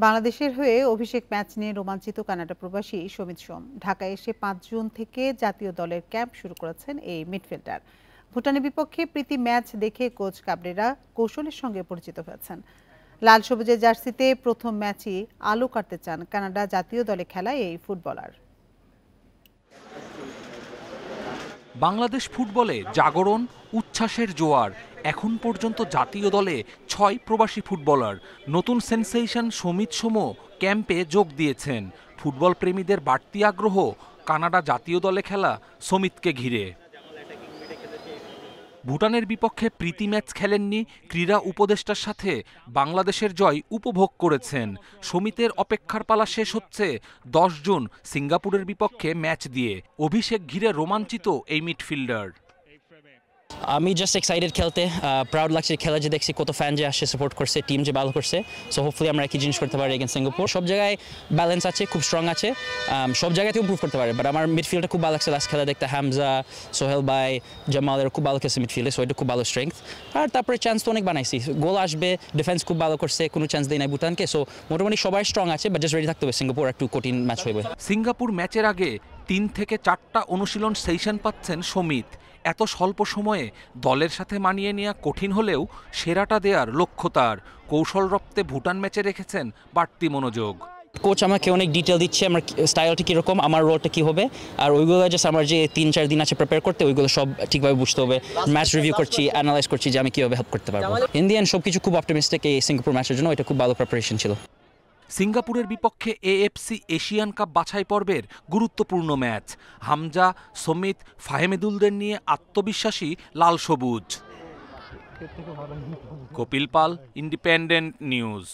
বাংলাদেশের হয়ে অভিষেক ম্যাচ নিয়ে রোমাঞ্চিত কানাডা প্রবাসী সমিত সোম। ঢাকায় এসে ৫ জুন থেকে জাতীয় দলের ক্যাম্প শুরু করেছেন এই মিডফিল্ডার। ভুটানের বিপক্ষে প্রীতি ম্যাচ দেখে কোচ কাবরেরা কৌশলের সঙ্গে পরিচিত হয়েছেন। লাল সবুজের জার্সিতে প্রথম ম্যাচই আলো কাটতে চান কানাডা জাতীয় দলে খেলা এই ফুটবলার। বাংলাদেশ ফুটবলে জাগরণ, উচ্ছ্বাসের জোয়ার। এখন পর্যন্ত জাতীয় দলে ৬ প্রবাসী ফুটবলার। নতুন সেনসেশন সমিত সোমও ক্যাম্পে যোগ দিয়েছেন। ফুটবল প্রেমীদের বাড়তি আগ্রহ কানাডা জাতীয় দলে খেলা সমিতকে ঘিরে। ভুটানের বিপক্ষে প্রীতি ম্যাচ খেলেননি, ক্রীড়া উপদেষ্টার সাথে বাংলাদেশের জয় উপভোগ করেছেন। সমিতের অপেক্ষার পালা শেষ হচ্ছে ১০ জুন সিঙ্গাপুরের বিপক্ষে ম্যাচ দিয়ে। অভিষেক ঘিরে রোমাঞ্চিত এই মিডফিল্ডার। আমি জাস্ট এক্সাইটেড খেলতে, প্রাউড লাগছে খেলা যে দেখছি কত ফ্যান যে আসছে, সাপোর্ট করছে, টিম যে ভালো করছে। সো হোপফুলি আমরা একই জিনিস করতে পারি এগেন্স্ট সিঙ্গাপুর। সব জায়গায় ব্যালেন্স আছে, খুব স্ট্রং আছে, সব জায়গাতেও ইমপ্রুভ করতে পারে। বাট আমার মিডফিল্ডটা খুব ভালো লাগছে লাস্ট খেলা দেখতে। হামজা, সোহেল ভাই, জামালের খুব ভালো খেলছে মিডফিল্ডে, সো এটা খুব ভালো স্ট্রেংথ। আর তারপরে চান্স তো অনেক বানাইছি, গোল আসবে, ডিফেন্স খুব ভালো করছে, কোনো চান্স দেয় নাই ভুটানকে। সো মোটামুটি সবাই স্ট্রং আছে, বাট জাস্ট রেডি থাকতে হবে, সিঙ্গাপুর একটু কঠিন ম্যাচ হইবে। সিঙ্গাপুর ম্যাচের আগে ৩ থেকে 4টা অনুশীলন সেশন পাচ্ছেন সমিত। এত স্বল্প সময়ে দলের সাথে মানিয়ে নেওয়া কঠিন হলেও সেরাটা দেওয়ার লক্ষ্য তার। কৌশল রপ্তে ভুটান ম্যাচে রেখেছেন বাড়তি মনোযোগ। কোচ আমাকে অনেক ডিটেল দিচ্ছে, আমার স্টাইলটা কীরকম, আমার রোলটা কী হবে, আর ওইগুলো জাস্ট আমার যে ৩-৪ দিন আছে প্রিপেয়ার করতে, ওইগুলো সব ঠিকভাবে বুঝতে হবে। ম্যাচ রিভিউ করছি, অ্যানালাইজ করছি যে আমি কীভাবে হেল্প করতে পারবো। ইন্ডিয়ান সব কিছু খুব অপটিমিস্টিক এই সিঙ্গাপুর ম্যাচের জন্য, এটা খুব ভালো প্রিপারেশন ছিল। সিঙ্গাপুরের বিপক্ষে এএফসি এশিয়ান কাপ বাছাই পর্বের গুরুত্বপূর্ণ ম্যাচ। হামজা, সমিত, ফাহেমেদুলদের নিয়ে আত্মবিশ্বাসী লাল সবুজ। কপিল পাল, ইন্ডিপেন্ডেন্ট নিউজ।